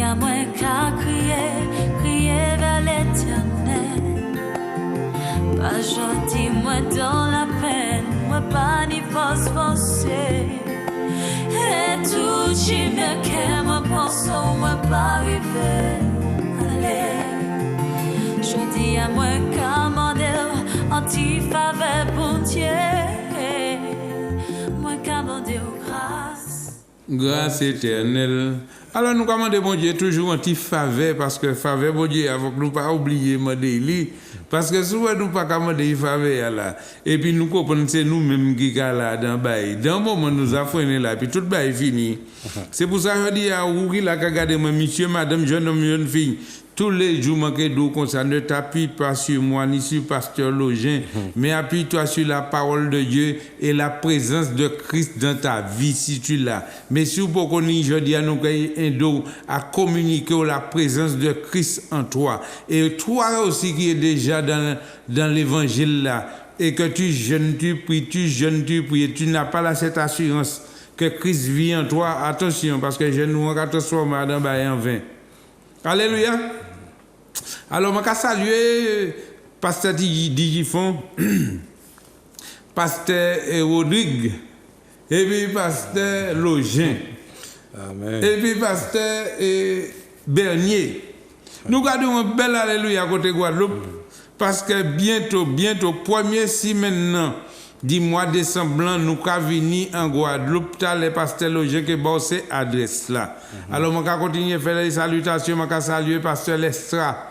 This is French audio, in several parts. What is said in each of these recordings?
qu'à moi qu'à crier vers l'éternel. Pas gentil, moi dans la peine, moi pas ni force forcée. Et tout j'ai bien qu'à moi pense, moi pas arriver. Allez, je dis à moi qu'à mon Dieu, anti-faveur pour Dieu. Moi qu'à mon Dieu, grâce. Grâce éternelle. Alors nous commandons bon Dieu toujours un petit faveur parce que faveur bon Dieu avant que nous pas oublier demander parce que souvent nous pas commander faveur là et puis nous comprenons c'est nous mêmes qui là dans bail dans moment nous affronter là puis tout bail fini. C'est pour ça que je dis à vous qui la regarder moi monsieur madame jeune homme jeune fille tous les jours manquer d'eau comme ça ne t'appuie pas sur moi ni sur pasteur Login mais appuie-toi sur la parole de Dieu et la présence de Christ dans ta vie si tu l'as. Mais si vous pouvez je dis à nous un dos à communiquer la présence de Christ en toi et toi aussi qui est déjà dans l'évangile là et que tu jeûnes tu pries et tu n'as pas là cette assurance que Christ vit en toi, attention parce que je nous vais transformer dans en vain. Alléluia. Alors, je vais saluer pasteur Digifon, pasteur Rodrigue, et puis pasteur Login, Amen. et puis pasteur Bernier. Nous gardons un bel alléluia à côté de Guadeloupe, parce que bientôt, première semaine du mois de décembre, nous allons venir en Guadeloupe, les pasteur Login qui bosse adresse là. Alors, je vais continuer à faire les salutations, je vais saluer pasteur Lestra.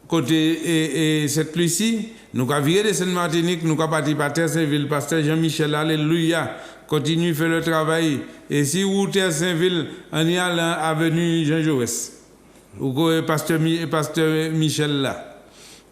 Côté et cette Lucie, nous avons viré de Sainte-Martinique, nous avons parti par Terre-Saint-Ville, pasteur Jean-Michel, alléluia, continue à faire le travail. Et si vous Terre-Saint-Ville, on y a l'avenue Jean-Jaurès, ou pasteur Michel là.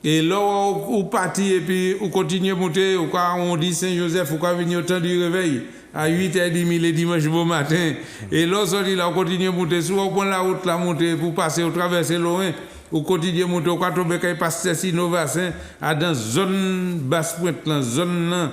Et là, vous partez et puis vous continuez à monter, on dit Saint-Joseph, vous venir au temps du réveil, à 8h30 le dimanche bon matin. Et là, on continue à monter, soit on prend la route la monter pour passer au traverser loin. Au quotidien monter au quartier Bekay pasteur Sinovassin à dans zone basse pointe là zone là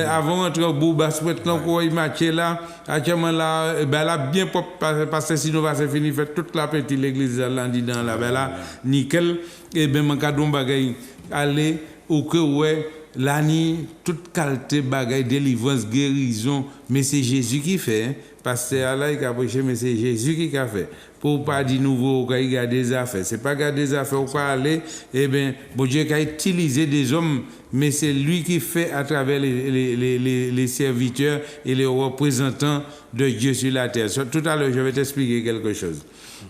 avant entrer au bout basse pointe là quoi il marché là actuellement là ben là bien propre pasteur Sinovassin fini fait toute la petite l'église là dedans là ben là nickel et ben man cadon bagay aller ou que ouais l'année toute qualité bagay délivrance guérison mais c'est Jésus qui fait hein? Pasteur là il a prêché mais c'est Jésus qui a fait pour pas dire nouveau qu'il y a des affaires c'est pas garder des affaires ou pas aller eh bien bon Dieu qui a utilisé des hommes mais c'est lui qui fait à travers les serviteurs et les représentants de Dieu sur la terre. Tout à l'heure je vais t'expliquer quelque chose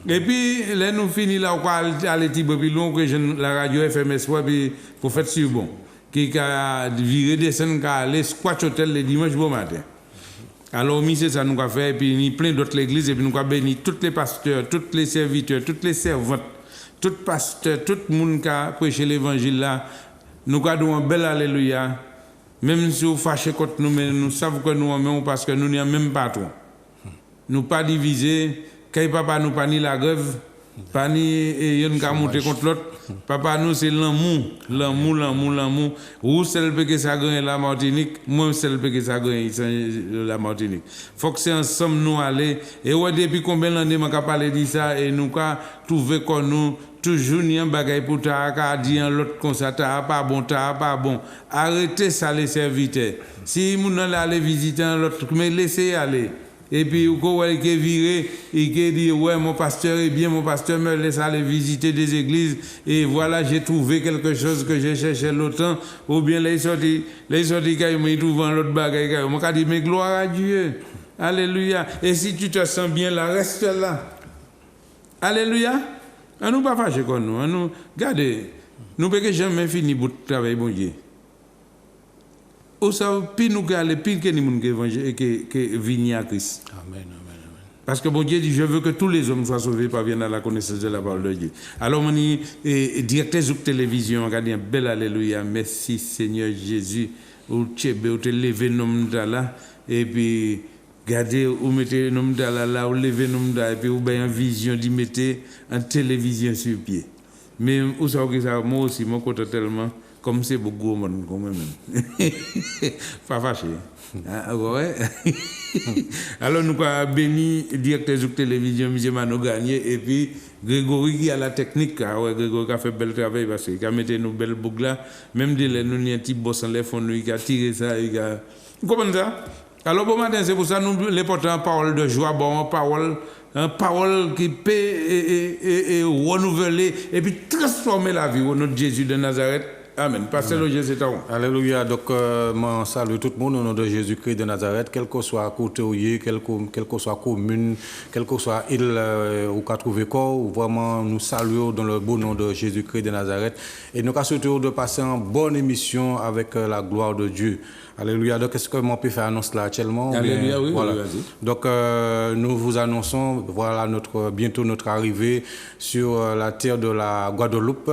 et puis là nous finissons là on va aller petit peu plus long que la radio FMS pour faire sur bon qui a viré des scènes qui a allé squat hôtel le dimanche bon matin. Alors, c'est ça nous avons fait, et puis plein d'autres églises, et puis nous avons béni tous les pasteurs, tous les serviteurs, toutes les servantes, tous les pasteurs, tout le monde qui a prêché l'évangile là. Nous avons un bel alléluia. Même si vous fâchez contre nous, mais nous savons que nous aimons parce que nous n'y avons même pas trop. Nous pas divisés, quand papa nous pas ni la grève, pas ni yon ka monter contre l'autre. Papa nous c'est l'amour. Ou celle que ça gagne la Martinique, moi celle que ça gagne la Martinique. Faut que c'est ensemble nous aller et ouais depuis combien d'années m'a parlé de ça et nous ka trouver que nous toujours ni un bagay pour ta ka dire l'autre comme ça pas bon. Arrêtez ça les serviteurs. Si moun aller visiter l'autre mais laissez aller. Et puis, quand il est viré, il dit, ouais, mon pasteur est bien, mon pasteur me laisse aller visiter des églises, et voilà, j'ai trouvé quelque chose que j'ai cherché longtemps, ou bien les sorties, quand ils trouvent l'autre bagaille, ils dit, mais gloire à Dieu, alléluia, et si tu te sens bien là, reste là, alléluia, on nous pas fâcher comme nous, regardez, nous ne pouvons jamais finir pour travailler, bon Dieu. Ou ça, puis nous allons, puis que nous qui viennent à Christ. Amen. Parce que bon Dieu dit, je veux que tous les hommes soient sauvés parviennent à la connaissance de la parole de Dieu. Alors, on dit, directeur de télévision, on a dit un bel alléluia, merci Seigneur Jésus, ou te lever nom là, et puis, regardez, ou mettez nom là, ou lever nom et puis, ou bien en vision, d'y mettre en télévision sur pied. Mais, où ça, moi aussi, mon côté tellement, comme c'est beaucoup de monde quand même. Pas fâché. Ah, ouais. Alors nous avons béni le directeur de télévision, M. Mano Gagné, et puis Grégory qui a la technique, ouais, Grégory qui a fait bel travail parce qu'il a mis nos belles boucles là, même de nous avons un petit boss en l'air, il a tiré ça, il a... Vous comprenez ça? Alors bon matin, c'est pour ça nous l'important parole de joie, bon parole qui peut et renouveler et puis transformer la vie au nom de Jésus de Nazareth. Amen. Pasteur Roger, c'est à vous. Alléluia. Donc, je salue tout le monde au nom de Jésus-Christ de Nazareth, quel que soit côté où il est, quelle que soit commune, quelle que soit île où qu'a trouvé corps, vraiment nous saluons dans le beau nom de Jésus-Christ de Nazareth et nous souhaitons de passer une bonne émission avec la gloire de Dieu. Alléluia. Donc, est-ce que moi peux faire annonce là actuellement? Alléluia, oui, voilà. Oui, donc, nous vous annonçons, voilà, bientôt notre arrivée sur la terre de la Guadeloupe.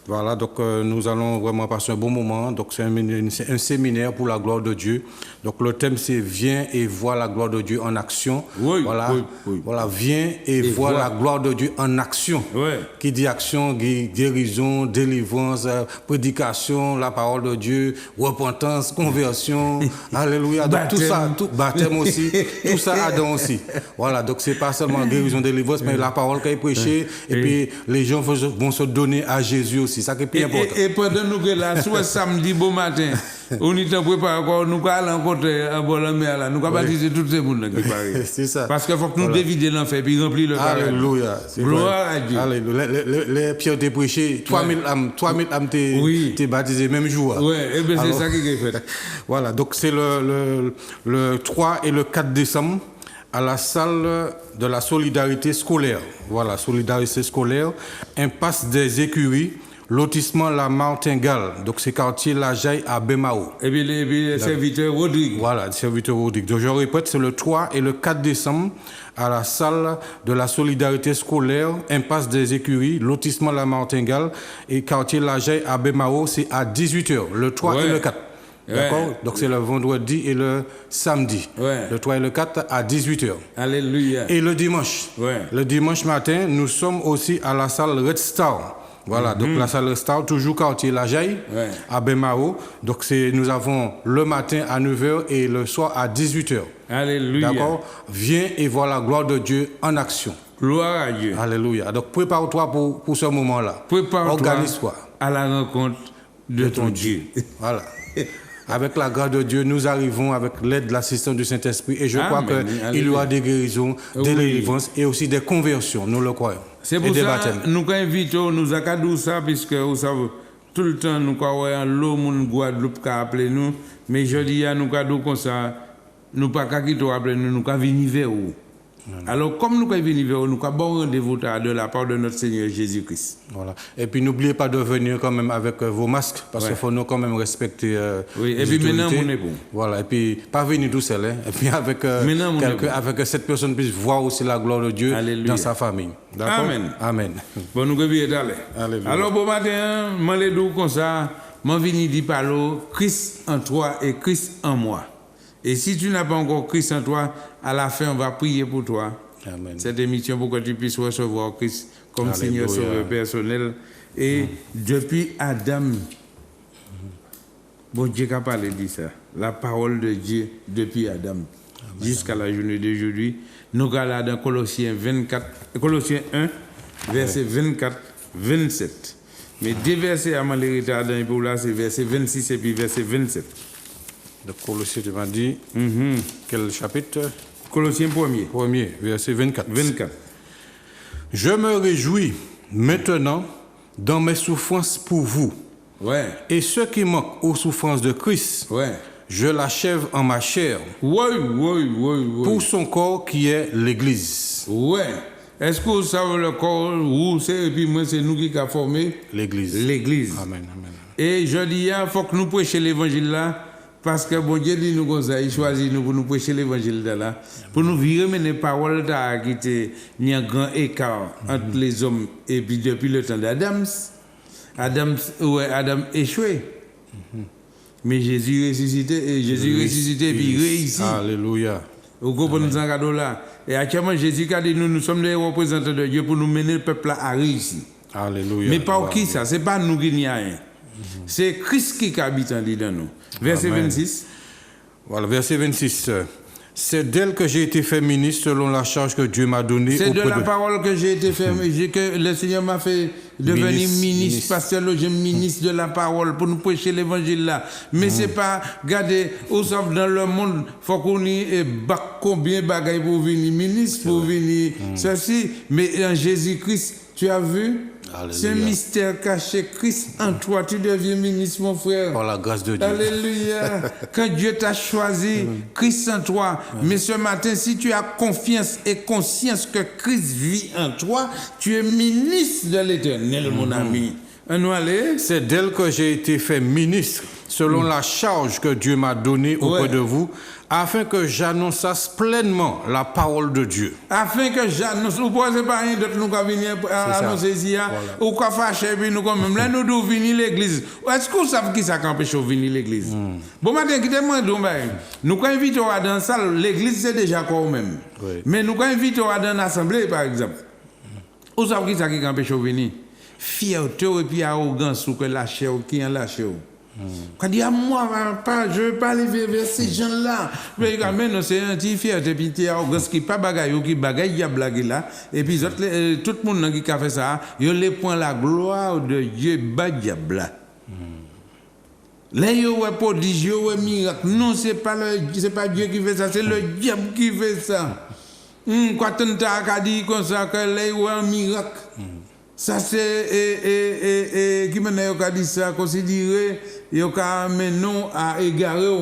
Voilà, donc nous allons vraiment passer un bon moment. Donc, c'est un séminaire pour la gloire de Dieu. Donc, le thème, c'est viens et vois la gloire de Dieu en action. Oui, voilà, oui. Voilà, viens et vois la gloire de Dieu en action. Oui. Qui dit action, guérison, délivrance, prédication, la parole de Dieu, repentance, conversion. Alléluia. Donc, tout ça, baptême aussi, tout ça Adam aussi. Voilà, donc c'est pas seulement guérison, délivrance, mais la parole qu'il a prêchée, et puis les gens vont se donner à Jésus aussi. Ça qui est plus important. Et pendant nous que là, soit samedi bon matin, on y t'a préparé encore, nous allons rencontrer un bon ami là, nous allons baptiser tous ces monde qui parlent. C'est ça. Parce qu'il faut que nous dévidions l'enfer puis remplir le paradis. Alléluia. Gloire à Dieu. Alléluia. Les pierres t'es prêché, 3000 âmes t'es baptisé même jour. Oui, et bien c'est ça qui est fait. Voilà, donc c'est le 3 et le 4 décembre à la salle de la solidarité scolaire. Voilà, solidarité scolaire, impasse des écuries, lotissement La Martingale. Donc c'est quartier La Jaille à Bemao. Et puis le serviteur Rodrigue. Voilà, le serviteur Rodrigue. Donc je répète, c'est le 3 et le 4 décembre à la salle de la solidarité scolaire, impasse des écuries, lotissement La Martingale et quartier La Jaille à Bemao. C'est à 18h, le 3 et le 4. D'accord? Ouais. Donc c'est le vendredi et le samedi. Ouais. Le 3 et le 4 à 18h. Alléluia. Et le dimanche. Ouais. Le dimanche matin, nous sommes aussi à la salle Red Star. Voilà, donc la salle Red Star, toujours quartier La Jaille, à Bemao. Donc nous avons le matin à 9h et le soir à 18h. Alléluia. D'accord? Viens et vois la gloire de Dieu en action. Gloire à Dieu. Alléluia. Donc prépare-toi pour ce moment-là. Prépare-toi. Organise-toi. À la rencontre de ton Dieu. Voilà. Avec la grâce de Dieu, nous arrivons avec l'aide de l'assistance du Saint-Esprit et je crois qu'il y aura des guérisons, des délivrances et aussi des conversions, nous le croyons. C'est pour ça que nous invitons, nous avons ça, puisque vous savez, tout le temps nous avons l'eau, mon Guadeloupe qui a appelé nous, mais je dis à nous avons comme ça, nous pas qu'à quitter appeler nous avons venir vers vous. Alors, comme nous avons venir vers vous, nous avons bon rendez-vous de la part de notre Seigneur Jésus-Christ. Voilà. Et puis, n'oubliez pas de venir quand même avec vos masques, parce qu'il faut nous quand même respecter. Oui, et puis maintenant, on est bon. Voilà, et puis, pas venir tout seul, hein. Et puis, avec avec que cette personne puisse voir aussi la gloire de Dieu dans sa famille. D'accord? Amen. Amen. Bon, nous allons aller. Alors, bon matin, je vais dire comme ça, je vais dire par là, Christ en toi et Christ en moi. Et si tu n'as pas encore Christ en toi, à la fin, on va prier pour toi. Amen. Cette émission pour que tu puisses recevoir Christ comme Seigneur Sauveur personnel. Et depuis Adam, bon Dieu a parlé de ça. La parole de Dieu depuis Adam jusqu'à la journée d'aujourd'hui. Nous allons dans Colossiens 1, verset 24-27. Mais deux versets avant l'héritage Adam, pour là, c'est verset 26 et puis verset 27. De Colossiens, tu m'as dit, quel chapitre? Colossiens 1er, verset 24. Je me réjouis maintenant dans mes souffrances pour vous. Ouais. Et ce qui manque aux souffrances de Christ, je l'achève en ma chair. Pour son corps qui est l'Église. Ouais. Est-ce que vous savez le corps où c'est et puis moi c'est nous qui avons formé l'Église. Amen. Et je dis il faut que nous prêchions l'évangile là. Parce que bon Dieu dit nous comme ça, il choisit nous pour nous prêcher l'évangile de là, pour nous vivre les paroles qui étaient il y a un grand écart entre les hommes et puis depuis le temps d'Adam, Adam échoué. Mais Jésus ressuscité et puis réussi. Alléluia. Vous comprenez ça là. Et actuellement Jésus a dit nous sommes les représentants de Dieu pour nous mener le peuple à réussir. Alléluia. Mais pas qui ça, c'est pas nous qui n'y a rien. C'est Christ qui habite en nous. Verset Amen. 26. Voilà, verset 26. C'est d'elle que j'ai été fait ministre selon la charge que Dieu m'a donnée. C'est de la parole que j'ai été fait, que le Seigneur m'a fait devenir ministre, pasteur, ministre de la parole pour nous prêcher l'évangile là. Mais c'est pas, regardez, au sauf dans le monde, faut qu'on ait combien de bagailles pour venir ministre, pour venir ceci. Mais en Jésus-Christ, tu as vu? Alléluia. C'est un mystère caché. Christ en toi, tu deviens ministre, mon frère. Par la grâce de Dieu. Alléluia. Quand Dieu t'a choisi, Christ en toi. Mais ce matin, si tu as confiance et conscience que Christ vit en toi, tu es ministre de l'Éternel, mon ami. Nous allons. C'est d'elle que j'ai été fait ministre selon la charge que Dieu m'a donnée auprès de vous, afin que j'annonçasse pleinement la parole de Dieu. Afin que j'annonce, vous ne pensez pas rien d'autre nous venir annoncer ici, ou qu'on fâche, puis nous comme même. Là, nous devons venir l'église. Est-ce que vous savez qui ça empêche de venir l'église? Bon, matin, quittez-moi, nous quand invitons à dans la salle, l'église c'est déjà quoi même. Oui. Mais nous quand invitons à dans l'assemblée, par exemple, vous savez qui ça qui empêche de venir? Fierté et puis arrogance ou que lâcher ou qui en lâcher. Quand dit à moi, je ne veux pas aller vers ces gens-là. Mais non, c'est un petit fierté, puis petit arrogance qui pas bagaille ou qui bagaille, il y a blague là. Et puis tout le monde qui a fait ça, il les point la gloire de Dieu, bas diable. Là, il y a prodigieux, miracle. Non, c'est pas Dieu qui fait ça, c'est le diable qui fait ça. Quand on t'a dit comme ça, que là, il y a un miracle. Ça, c'est. Qui m'a dit ça, considéré, il y a non à égarer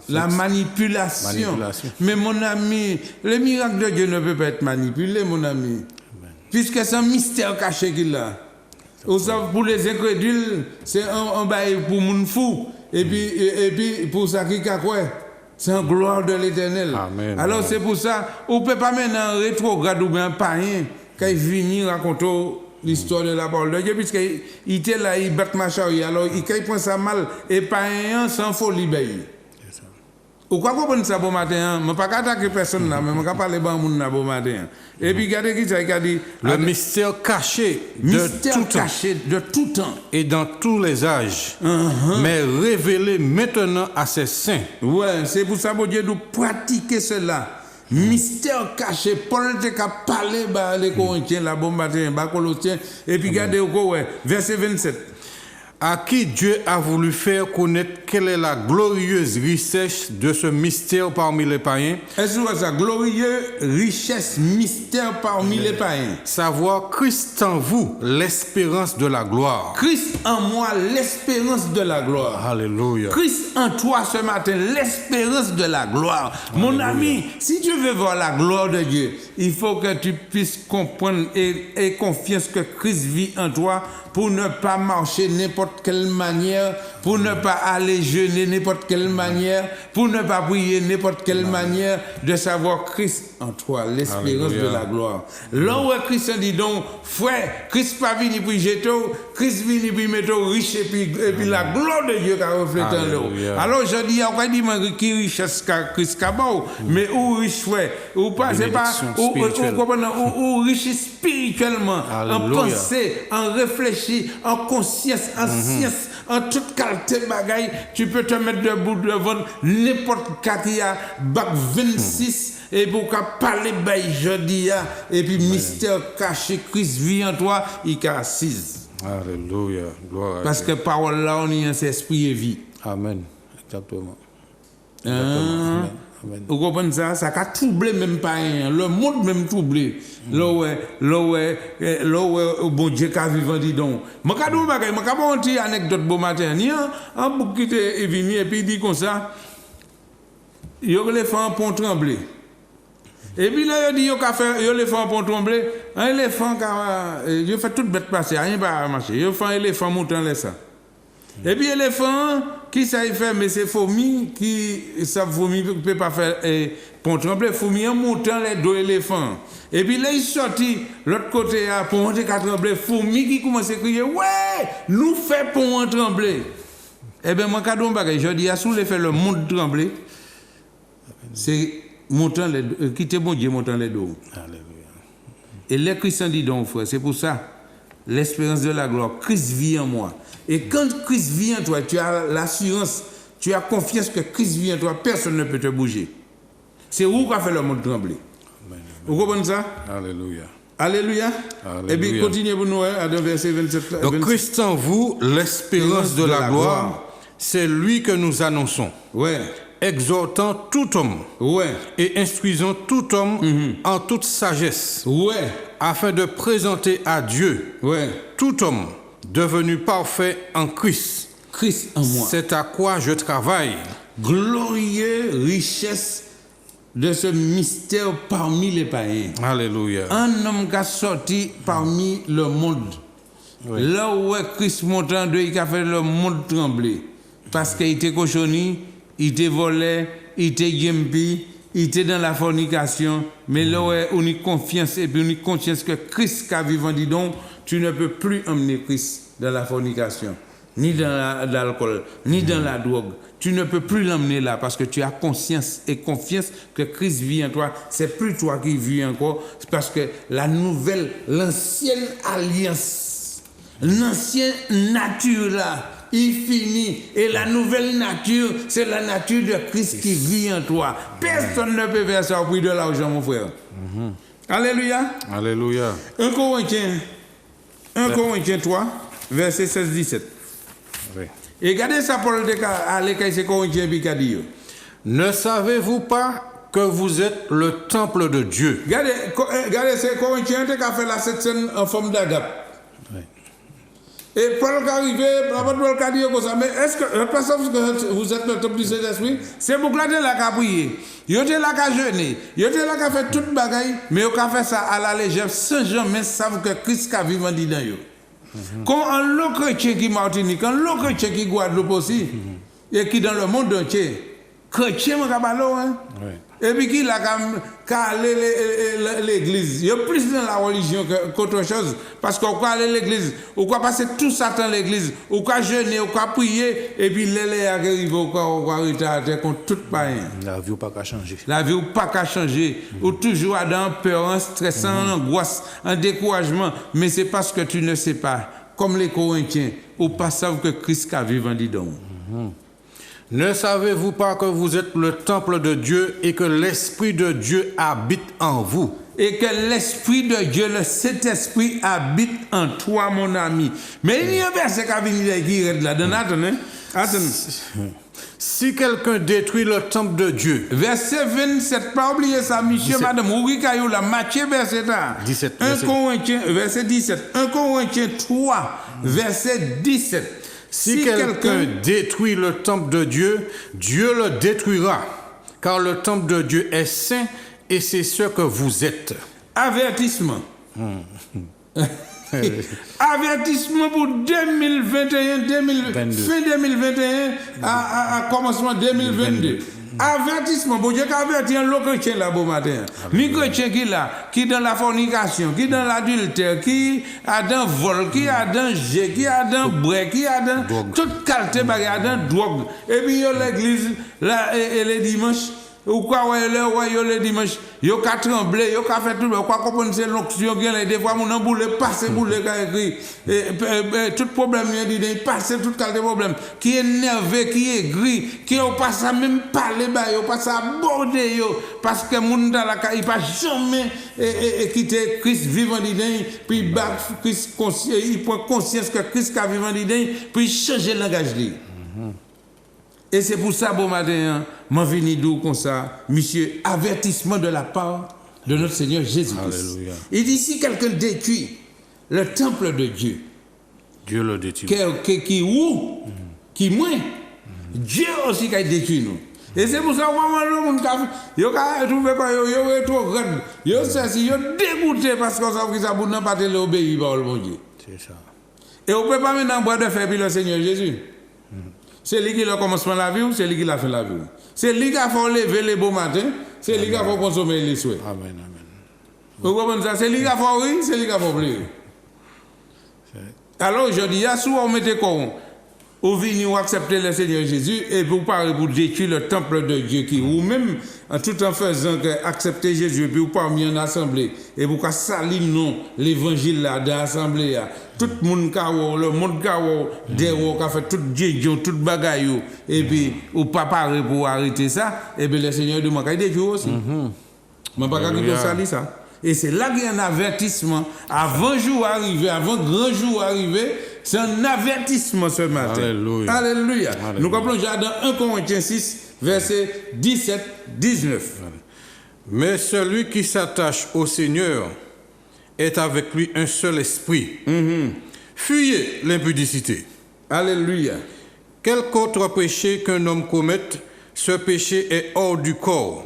la manipulation. Mais mon ami, le miracle de Dieu ne peut pas être manipulé, mon ami. Puisque c'est un mystère caché qu'il a. Pour les incrédules, c'est un bail pour mon fou. Et puis pour ça qui a quoi? C'est en gloire de l'Éternel. Amen. Alors c'est pour ça, on ne peut pas maintenant rétrograde ou bien païen quand il finit raconter l'histoire de la parole de Dieu, puisqu'il était là, il bat ma charrue. Alors quand il prend ça mal, et païen sans folie. Ou quoi comprendre ça bon matin? Je ne peux pas attaquer personne là, mais je ne peux pas parler de monde bon matin. Et puis regardez qui ça a dit. Le mystère caché de tout temps. Et dans tous les âges, mais révélé maintenant à ses saints. Ouais, c'est pour ça que Dieu doit pratiquer cela. Mystère caché, Paul te a parlé, les Corinthiens, la bombe matin, Colossiens, et puis regardez au verset 27. À qui Dieu a voulu faire connaître quelle est la glorieuse richesse de ce mystère parmi les païens. Est-ce que ça, glorieuse richesse, mystère parmi les païens? Savoir Christ en vous, l'espérance de la gloire. Christ en moi, l'espérance de la gloire. Alléluia. Christ en toi ce matin, l'espérance de la gloire. Alléluia. Mon ami, si tu veux voir la gloire de Dieu, il faut que tu puisses comprendre et confiance que Christ vit en toi pour ne pas marcher n'importe quelle manière, pour ne pas aller jeûner n'importe quelle manière, pour ne pas prier n'importe quelle manière, de savoir Christ en toi, l'espérance de la gloire. Là où Christ dit donc, frère, Christ pas venu pour jeter, Christ venu pour mettre riche et puis la gloire de Dieu qui a reflété en l'eau. Alors je dis, on va dire qui richesse Christ a beau, mais où riche frère, ou pas, c'est pas, ou riche spirituellement, en pensée, en réfléchissement, en conscience, en science, en toute qualité bagaille, tu peux te mettre debout devant n'importe qui a bac 26 et pour parler bail jeudi et puis mystère caché Christ vit en toi, il est assise. Alléluia. Gloire à parce Dieu. que parole là on y a esprit et vie. Amen. Exactement. Amen. Vous comprenez ça? Ça a troublé même pas rien. Le monde même troublé. Là où bon Dieu qui a vivant dit donc. Je vais vous dire une petite anecdote bon matin. Il y a un bouc qui est venu et puis il dit comme ça. Il y a l'éléphant pont tremblé. Et puis là, il dit il y a l'éléphant pont tremblé. Un éléphant qui a fait toute bête passer, rien pas marcher. Il y a fait un éléphant montant là ça. Et puis l'éléphant, qui ça y fait, mais c'est fourmi qui, ça fourmi ne peut pas faire pont tremblé, fourmi en montant les deux éléphants. Et puis là, il sortit l'autre côté pour monter qu'à trembler, fourmi qui commence à crier, ouais, nous fait pont trembler. Eh bien, moi, quand je dis, à sous l'effet le monde trembler, c'est montant les deux, quitter bon Dieu montant les deux. Alléluia. Et les chrétiens disent donc, frère, c'est pour ça, l'espérance de la gloire, Christ vit en moi. Et quand Christ vit en toi, tu as l'assurance, tu as confiance que Christ vit en toi, personne ne peut te bouger. C'est où qu'a fait le monde trembler. Vous comprenez ça? Alléluia. Alléluia. Et puis continuez pour nous à verset 27. Donc 27. Christ en vous, l'espérance de la gloire, c'est lui que nous annonçons. Ouais. Exhortant tout homme et instruisant tout homme en toute sagesse, afin de présenter à Dieu tout homme devenu parfait en Christ. Christ en moi. C'est à quoi je travaille. Glorieux richesse de ce mystère parmi les païens. Alléluia. Un homme qui a sorti parmi le monde. Là où Christ montant de, il a fait le monde trembler. Parce qu'il était cochonné, il était volé, il était gimpy, il était dans la fornication. Mais là où on a confiance et puis on a conscience que Christ qui a vivant, dis donc, tu ne peux plus emmener Christ dans la fornication, ni dans l'alcool, ni dans la drogue. Tu ne peux plus l'emmener là parce que tu as conscience et confiance que Christ vit en toi. C'est plus toi qui vis encore, c'est parce que la nouvelle, l'ancienne alliance, l'ancienne nature là, il finit. Et la nouvelle nature, c'est la nature de Christ qui vit en toi. Personne ne peut faire ça au prix de l'argent, mon frère. Alléluia. Alléluia. 1 Corinthiens 3, verset 16-17. Oui. Et regardez ça, Paul de aller c'est Corinthiens puis dit. Ne savez-vous pas que vous êtes le temple de Dieu? Regardez c'est Corinthiens qui a fait la cette scène en forme d'agape. Oui. Et Paul qui est arrivé, Paul qui a dit comme ça, mais est-ce que vous êtes le temple du Saint-Esprit? C'est pour que là, qui a prié. Vous êtes là qui a jeûné. Vous êtes là qui a fait toute bagaille, mais vous avez fait ça à la légère sans jamais savoir que Christ a vivant dedans. Comme un lot chrétien qui Martinique, un lot chrétien qui Guadeloupe aussi, et qui dans le monde entier, chrétien, hein? Et puis qui l'a allé l'église. Il y a plus dans la religion qu'autre chose. Parce qu'on peut aller l'église, on peut passer tout ça dans l'église, on peut jeûner, on peut prier, et puis les arrivent, on peut retarder contre tout païen. La vie n'a pas qu'à changer. La vie n'a pas qu'à changer. Ou toujours dans peur, en stress, en angoisse, en découragement. Mais c'est parce que tu ne sais pas, comme les Corinthiens, ou pas savent que Christ a vivant dedans. Ne savez-vous pas que vous êtes le temple de Dieu et que l'Esprit de Dieu habite en vous? Et que l'Esprit de Dieu, le Saint-Esprit habite en toi, mon ami. Mais il y a un verset qui a venu qui est là-dedans. Attends. Si quelqu'un détruit le temple de Dieu. Verset 27, pas oublier ça, monsieur, madame. Oui, Caillou, la Matthieu, verset 17. 1 Corinthiens, verset 17. 1 Corinthiens 3, verset 17. Si quelqu'un détruit le temple de Dieu, Dieu le détruira, car le temple de Dieu est saint et c'est ce que vous êtes. Avertissement. Avertissement pour 2021, fin 2021 à commencement 2022. Avertissement, bon Dieu qui avertit un lot chrétien là, bon matin. Ni chrétien qui là, qui dans la fornication, qui dans l'adultère, qui a dans vol, qui a dans jet, qui a dans break, qui a dans toute qualité bagarre, dans drogue. Et puis il y a l'église là et les dimanches. Ou quoi, le dimanche, yo ka tremblé, yo ka fait tout, quoi comprendre c'est l'onction qui des fois mon boule passer boule ka écrit tout problème il passe tout qualité problème qui est énervé, qui est gris, qui au pas ça même parler ba yo pas ça aborder yo parce que moun dans la il pas jamais quitter Christ vivant dedans puis bat Christ il prend conscience que Christ a vivant dedans puis changer langage li. Et c'est pour ça, bon matin, m'en venu d'où comme ça, monsieur, avertissement de la part de notre Seigneur Jésus-Christ. Il dit, si quelqu'un détruit le temple de Dieu, Dieu le détruit. Qui moins, Dieu aussi qui a détruit nous. Et c'est pour ça que yo ka trouvé quoi yo trop grand. Yo c'est yo dégoûté parce qu'on savent que ça n'a pas été obéi par le bon Dieu. C'est ça. Et on peut pas maintenant boire de faire puis le Seigneur Jésus. C'est lui qui a commencé la vie ou c'est lui qui l'a fait la vie. C'est lui qui a fait lever les beaux matins, c'est lui qui a fait consommer les souhaits. Amen. Vous comprenez ça? C'est lui qui a fait rire, c'est lui qui a fait pleurer. Alors aujourd'hui, il y a souvent on mettait quoi? Ou venir accepter le Seigneur Jésus et vous parler pour détruire le temple de Dieu qui ou même tout en faisant que accepter Jésus puis vous parmi en assemblée et vous salir non l'évangile là dans l'assemblée tout le monde le monde des qui a fait tout Dieu toute bagaille et puis ou pas parler pour arrêter ça et bien le Seieur demande qu'il détruire aussi. Mais pas qu'il salir ça. Et c'est là qu'il y a un avertissement avant jour arrivé, avant grand jour arrivé. C'est un avertissement ce matin. Alléluia. Alléluia. Nous comprenons dans 1 Corinthiens 6, verset 17-19. Mais celui qui s'attache au Seigneur est avec lui un seul esprit. Fuyez l'impudicité. Alléluia. Quelque autre péché qu'un homme commette, ce péché est hors du corps.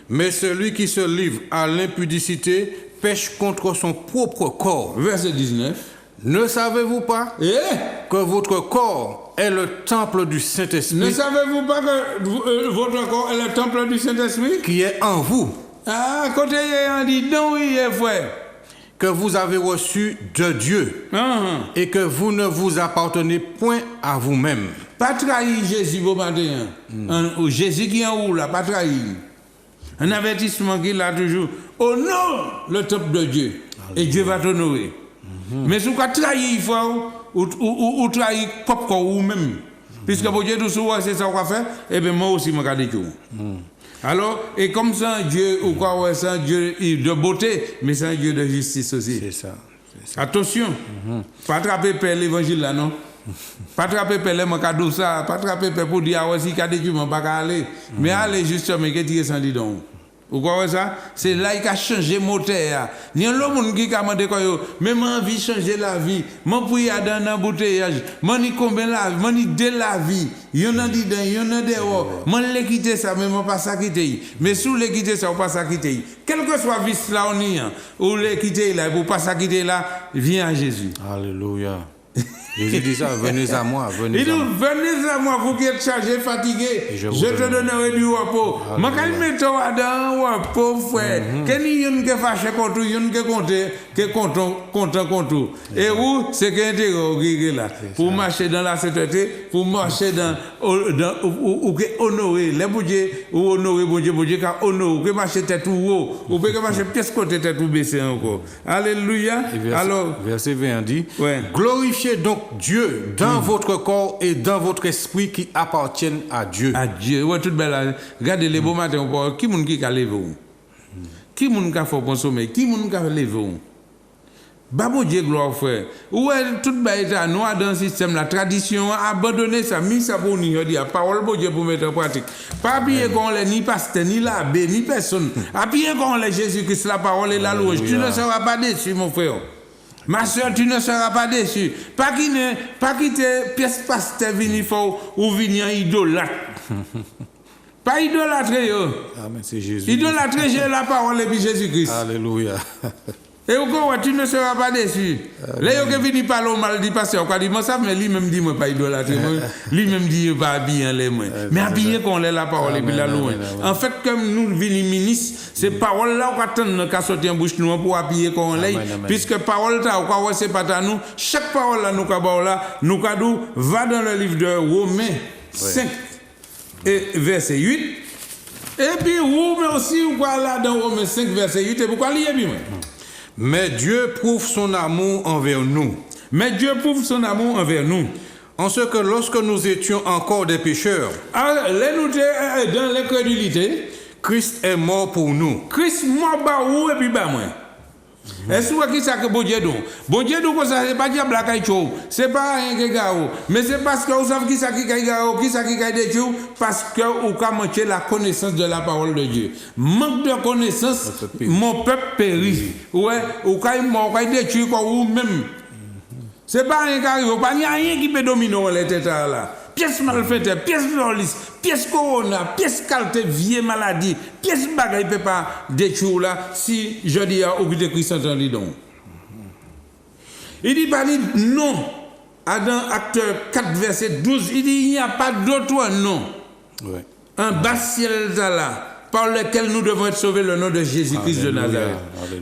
Mais celui qui se livre à l'impudicité pêche contre son propre corps. Verset 19. Ne savez-vous pas que votre corps est le temple du Saint-Esprit? Ne savez-vous pas que votre corps est le temple du Saint-Esprit? Qui est en vous. Ah, côté on dit non, oui, frère. Que vous avez reçu de Dieu. Et que vous ne vous appartenez point à vous-même. Pas trahir Jésus au matin. Jésus qui est en haut là, pas trahir. Un avertissement qu'il a toujours. Honore le temple de Dieu. Et Dieu va t'honorer. Mais si vous trahissez, il faut ou trahir propre corps ou même. Puisque pour Dieu, tout ça, c'est ça qu'on va faire, et bien moi aussi, je vais garder tout. Alors, et comme ça, Dieu, ou quoi, c'est un Dieu de beauté, mais c'est un Dieu de justice aussi. C'est ça. Attention, pas attraper Père l'évangile là, non? Pas attraper Père les cadeaux ça, pas attraper Père pour dire aussi qu'il y a pas aller. Mais aller justement, que tu es sans dire donc. Vous comprenez ça? C'est là qu'il a changé le moteur. Il y a un monde qui a demandé quoi, mais j'ai envie de changer la vie. Je suis dans un embouteillage. Je suis combien la vie? Je suis de la vie. Il y en a dedans, il y en a dehors. Je vais quitter ça, mais je ne vais pas ça quitter. Mais si vous voulez quitter ça, vous ne pas ça quitter. Quel que soit le vice là, on y est. Vous voulez quitter là, vous ne pas ça quitter là, viens à Jésus. Alléluia. Jésus dit ça, venez à moi, venez il à moi. dit, venez à moi, vous qui êtes chargé, fatigué, je te donnerai du repos. Je vais mettre dans le repos, frère. Quel est le qui est fâché contre vous, qui est content. Et vous, c'est qu'il y a là. Pour marcher dans la sainteté, pour marcher dans ou honorer les budgets, ou honorer budget, car honorer, ou marcher tête ou haut, ou marcher pièce côté tête ou baisser encore. Alléluia. Alors, verset 20 dit, ouais. Glorifiez donc Dieu dans votre corps et dans votre esprit qui appartiennent à Dieu. À Dieu. Ouais, tout belle. Regardez les beaux matins, qui moun qui a levé ou? Qui moun qui a fait consommer? Qui moun qui a levé ou? Bah bon Dieu gloire frère. Ouais, tout belle nous dans le système la tradition abandonner ça, mis ça pour nous dire parole bon Dieu pour mettre en pratique. Pas bien qu'on les ni pasteur ni l'abbé ni personne. A bien qu'on les Jésus-Christ la parole et la louange. Tu ne seras pas déçu mon frère. Ma soeur, tu ne seras pas déçu. Pas quitter pièce pasteur vini fort ou venir idolâtre. Pas idolâtrer yo. Amen, c'est Jésus. Idolâtrer j'ai la parole et puis Jésus-Christ. Alléluia. Et au quoi tu ne seras pas déçu. Là yo que vini parler au mal dit pasteur quoi dit moi ça mais lui même dit moi pas idolâtrer lui même dit pas bien les moi. Mais habiller qu'on la parole et puis la louange. En fait comme nous vini ministre, c'est parole là qu'on attend qu'à sortir en bouche nous pour habiller qu'on l'a puisque parole ta quoi c'est pas à nous chaque parole là nous nous cadou va dans le livre de Romains 5 et verset 8. Et puis Romains aussi ou quoi là dans Romains 5 verset 8 et pourquoi lire bien. Mais Dieu prouve son amour envers nous. Mais Dieu prouve son amour envers nous. En ce que lorsque nous étions encore des pécheurs, alors, nous dans l'incrédulité, Christ est mort pour nous. Christ mort par vous et puis par moi. Est-ce que ça que bon Dieu donc? Bon Dieu donc ça c'est pas diable la caillou, c'est pas rien que garo, mais c'est parce que vous savez qui ça qui caille garo, qui ça qui caille des Dieu parce que vous manquez la connaissance de la parole de Dieu. Manque de connaissance, mon peuple périt. Ouais, ou caille des Dieu quoi ou même. C'est pas rien qui arrive, pas rien qui peut dominer les têtes là. Pièce malfaite, pièce violence, pièce corona, pièce qualité, vieille maladie, pièce bagaille peut pas détruire là si je dis à aucun Christ entendit donc. Il dit pas non. Dans Acte 4 verset 12, il dit il n'y a pas d'autre nom. Ouais. Un bas ciel là par lequel nous devons être sauvés le nom de Jésus-Christ de Nazareth.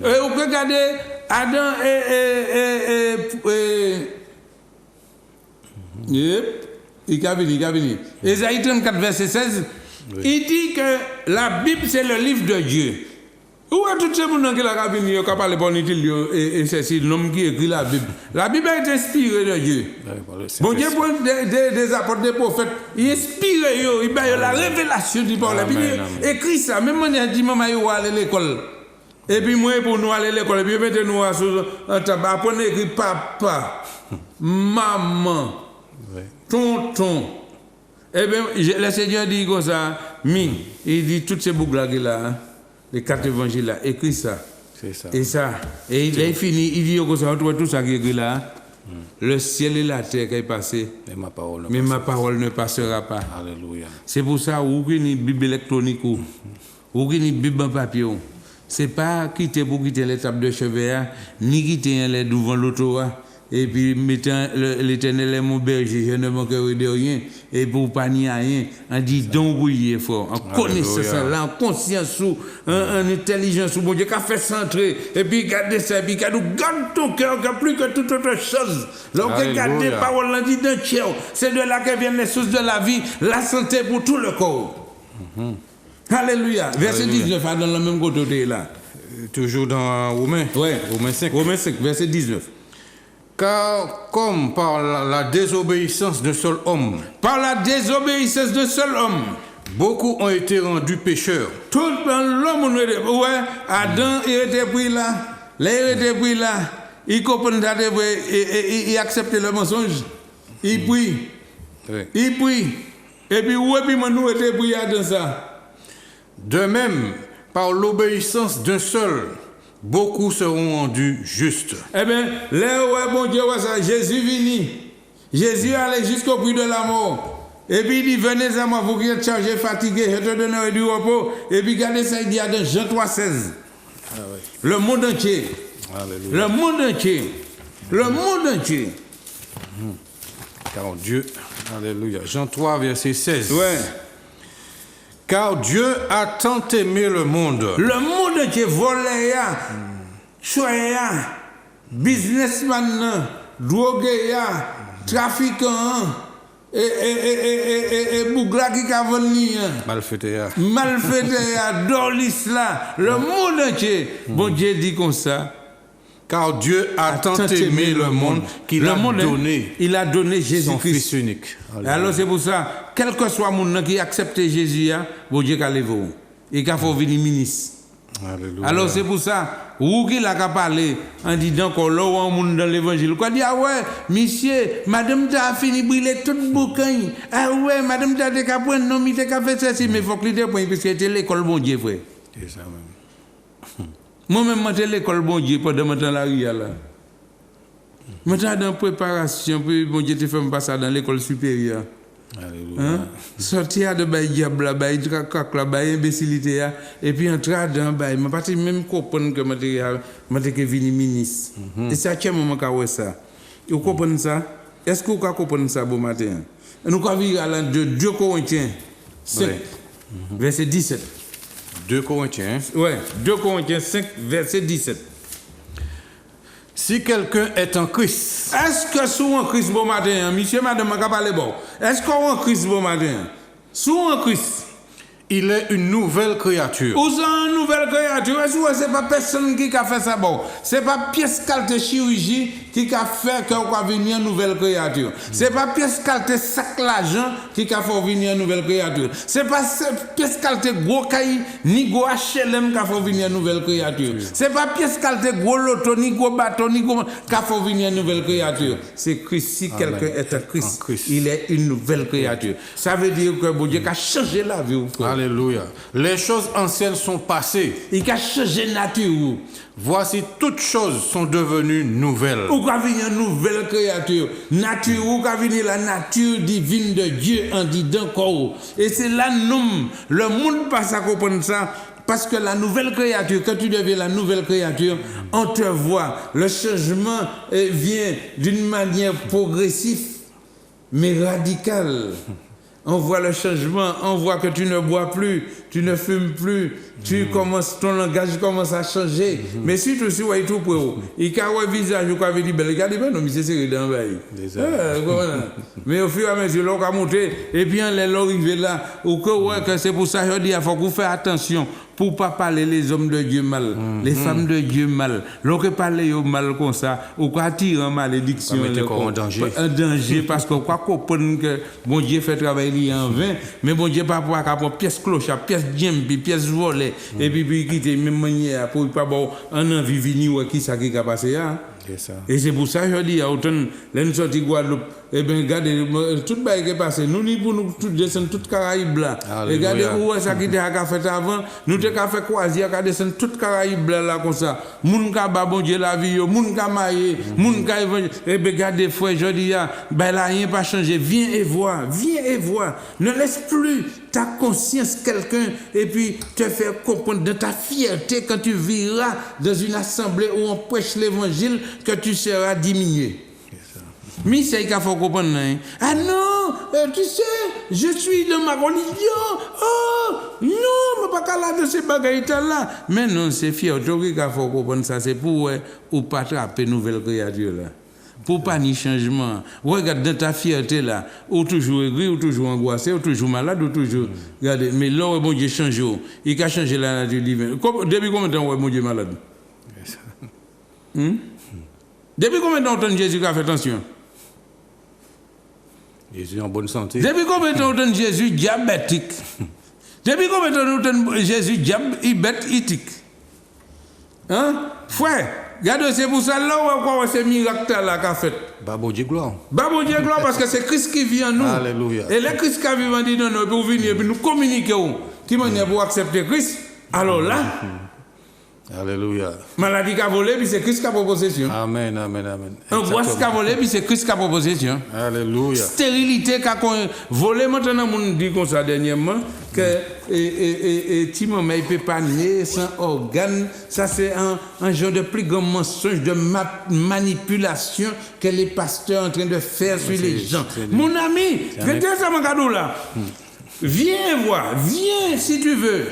Et vous regardez Adam Il a venu. Ésaïe 34, verset 16, il dit que la Bible, c'est le livre de Dieu. Où est tout ce monde qui a venu, qui a parlé pour nous, et c'est l'homme qui écrit la Bible. La Bible est inspirée de Dieu. Bon Dieu, pour des apôtres, des prophètes, il inspire, il a la révélation du Paul. Il écrit ça, même on a dit, maman, il va aller à l'école. Et puis moi, pour nous aller à l'école, et puis mettez-nous à un tabac, apprenez écrit papa, maman, tonton. Eh bien, le Seigneur dit comme ça, il dit toutes ces boucles-là qu'il a, hein, les 4 évangiles là, écrit ça. C'est ça. Et ça. Et il est fini, il dit comme ça, tout ça qui est écrit là, le ciel et la terre qui est passé, mais ma parole ne passera pas. Alléluia. C'est pour ça, ou qu'il y a une Bible électronique, ou qu'il y a une Bible en papier, c'est pas quitter pour quitter l'étape de chevet, ni quitter les devant l'auto, et puis mettant l'Éternel est mon berger, je ne manquerai de rien, et pour pas ni rien, on dit donc oui, fort, en connaissance, en conscience, en intelligence, bon Dieu, qu'a fait centrer, et puis garder ça, et puis garde ton cœur, plus que toute autre chose. Donc, garder les paroles, on dit d'un tiers, c'est de là que viennent les sources de la vie, la santé pour tout le corps. Alléluia. Verset 19, dans le même côté là. Toujours dans Romains. Oui. Romains 5. Romains 5, verset 19. Car comme par la désobéissance d'un seul homme, beaucoup ont été rendus pécheurs. Tout l'homme, Adam, il était pris là. Il était pris là. Il comprend, il accepte le mensonge. Il prie. Il prie. Et puis, où est-ce que nous étions pris dans ça? De même, par l'obéissance d'un seul, beaucoup seront rendus justes. Eh bien, là où bon Dieu, Jésus vini. Jésus allait jusqu'au prix de la mort. Et puis il dit, venez à moi, vous qui êtes chargés, fatigués, je te donnerai du repos. Et puis regardez ça, il dit dans Jean 3,16. Le monde entier. Alléluia. Le monde entier. Le monde entier. Car Dieu, alléluia. Jean 3, verset 16. Ouais. Car Dieu a tant aimé le monde. Le monde entier, voléa, choya, businessman, droguéa, trafiquant, et bougla qui a venu. Malfaiteur. Malfaiteur, dolis là. Le monde entier. Bon Dieu dit comme ça. Car Dieu a tant aimé le monde qu'il a donné. Il a donné son Jésus-Christ. Fils unique. Alors c'est pour ça, quel que soit le monde qui accepte Jésus, bon Dieu a levé. Il a fait venir ministre. Alléluia. Alors c'est pour ça, où qu'il a parlé en disant qu'on l'a un monde dans l'évangile. Quoi dit, ah ouais, monsieur, madame t'a fini brûler tout le bouquin. Ah ouais, madame t'a dit qu'à prendre, non, mais t'as fait ça, mais il faut que l'idée point, parce que c'était l'école, bon Dieu, frère. C'est ça même. Moi-même, j'étais à l'école, bon Dieu, pendant que je la rue là. Je suis dans préparation, puis bon Dieu, tu fais passer dans l'école supérieure. Alléluia. Sortir de bail diable là, bail cac là, bail imbécilité et puis entrer dans bail, mais pas même comprendre que je suis venu ministre. Et c'est à quel moment que ça? Vous comprenez ça? Est-ce que vous comprenez ça bon matin? Nous avons vu à 2 Corinthiens 5, verset 17. 2 Corinthiens. Ouais, 2 Corinthiens 5, verset 17. Si quelqu'un est en Christ. Est-ce que sous un Christ bon matin, monsieur, madame, je parle bon. Est-ce qu'on est Christ bon matin? Sous un Christ. Il est une nouvelle créature. Ou c'est une nouvelle créature? Est-ce que c'est pas personne qui a fait ça bon? C'est pas pièce qualité chirurgie qui a fait qu'on va venir une nouvelle créature. C'est pas pièce qualité sac l'argent qui a fait venir une nouvelle créature. C'est pas pièce qualité gros caille ni gros HLM qui a fait venir une nouvelle créature. C'est pas pièce qualité gros loto ni gros bateau ni gros qui a fait venir une nouvelle créature. C'est Christ. Si quelqu'un est un Christ, il est une nouvelle créature. Ça veut dire que bon Dieu a changé la vie. Alléluia. Les choses anciennes sont passées. Il a changé la nature. Voici toutes choses sont devenues nouvelles. Ou qu'a venir une nouvelle créature. Nature, ou qu'a venir la nature divine de Dieu en dit d'un corps. Et c'est là nous, le monde passe à comprendre ça. Parce que la nouvelle créature, quand tu deviens la nouvelle créature, on te voit. Le changement vient d'une manière progressive, mais radicale. On voit le changement, on voit que tu ne bois plus, tu ne fumes plus, ton langage commence à changer. Mais si tu suis tout pour eux, il y a un visage qui a dit, regardez, non, mais c'est dans le mais au fur et à mesure, l'on a monté, et bien les gens arrivent là, ou que c'est pour ça que je dis, il faut qu'on fasse attention pour ne pas parler les hommes de Dieu mal, les femmes de Dieu mal. L'on peut parler mal comme ça, ou qu'on attire en malédiction. En danger. Un danger, parce qu'on croit comprendre que bon Dieu fait travailler en vain, mais bon Dieu pas pouvoir prendre pièce cloche, pièce djembe, pièce volée, et puis quitter même manière pour pas bon en envie venir qui ça qui a passé là. Et c'est pour ça que je dis, autant les sorties Guadeloupe, et bien regardez, tout le bail qui est passé, nous ni pour nous descendre toute Caraïbe là. Regardez où est ça qui a fait avant, nous t'avons fait croisière qui a descendu toute Caraïbe là comme ça. Moun ka ba bon Dieu la vie, moun ka marié, moun ka évangile. Et bien regardez frère, je dis, ben là rien pas changé. Viens et vois. Ne laisse plus ta conscience quelqu'un et puis te faire comprendre de ta fierté quand tu vivras dans une assemblée où on prêche l'évangile que tu seras diminué. Mais c'est qu'il faut comprendre. Ah non, tu sais, je suis de ma religion. Oh, non, je ne peux pas là de ces bagailles là. Mais non, c'est fierté qu'il faut comprendre ça. C'est pour ou pas attraper nouvelle créature là. Pour pas ni changement. Regarde dans ta fierté là, ou toujours aigri, ou toujours angoissé, ou toujours malade, ou toujours. Regardez, mais là, bon Dieu change. Il a changé la nature divine. Depuis combien de temps, bon Dieu malade? Depuis combien de temps Jésus a fait attention? Jésus en bonne santé. Depuis combien de temps Jésus diabétique? Depuis combien de temps Jésus diabétique? Hein? Frère, regardez, c'est pour ça là où c'est miracle là qu'a fait. Babo Dieu gloire. Babo Dieu gloire parce que c'est Christ qui vit en nous. Alléluia. Et le Christ qui vit en nous pour venir et nous communiquer. Qui manière pour accepter Christ? Alors là. Alléluia. Maladie qui a volé, puis c'est Christ qui a proposé. Amen. Angoisse qui a volé, puis c'est Christ qui a proposé. Alléluia. Stérilité qui a volé, maintenant, on dit comme ça dernièrement, que Timon, il ne peut pas naître sans organe. Ça, c'est un genre de plus grand mensonge, de manipulation que les pasteurs sont en train de faire sur les gens. Mon ami, regarde ça, mon cadeau là. Viens voir, viens si tu veux.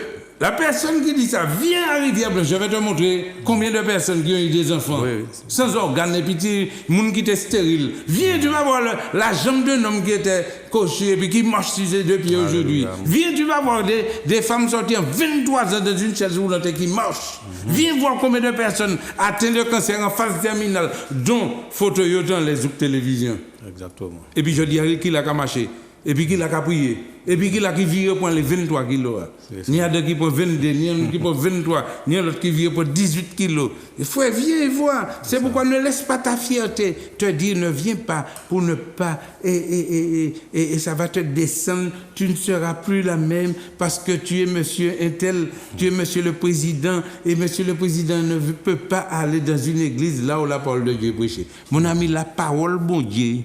La personne qui dit ça, viens à Rivière-Blanche, je vais te montrer combien de personnes qui ont eu des enfants sans organes, et puis des gens qui étaient stériles. Viens, tu vas voir la jambe d'un homme qui était coché et puis qui marche sur ses deux pieds aujourd'hui. Viens, tu vas voir des femmes sorties en 23 ans dans une chaise roulante qui marchent. Viens voir combien de personnes atteintes de cancer en phase terminale, dont fauteuil dans les télévisions. Exactement. Et puis je dis qu'il a marché. Et puis qu'il a prié. Et puis qu'il a qui vire pour les 23 kilos. Il y a deux qui pour 22, il y a qui pour 23, il y a l'autre qui vire pour 18 kilos. Il faut viens voir. C'est pourquoi ne laisse pas ta fierté te dire ne viens pas pour ne pas. Et ça va te descendre. Tu ne seras plus la même parce que tu es monsieur Intel, tu es monsieur le président. Et monsieur le président ne peut pas aller dans une église là où la parole de Dieu est prêchée. Mon ami, la parole, bon Dieu.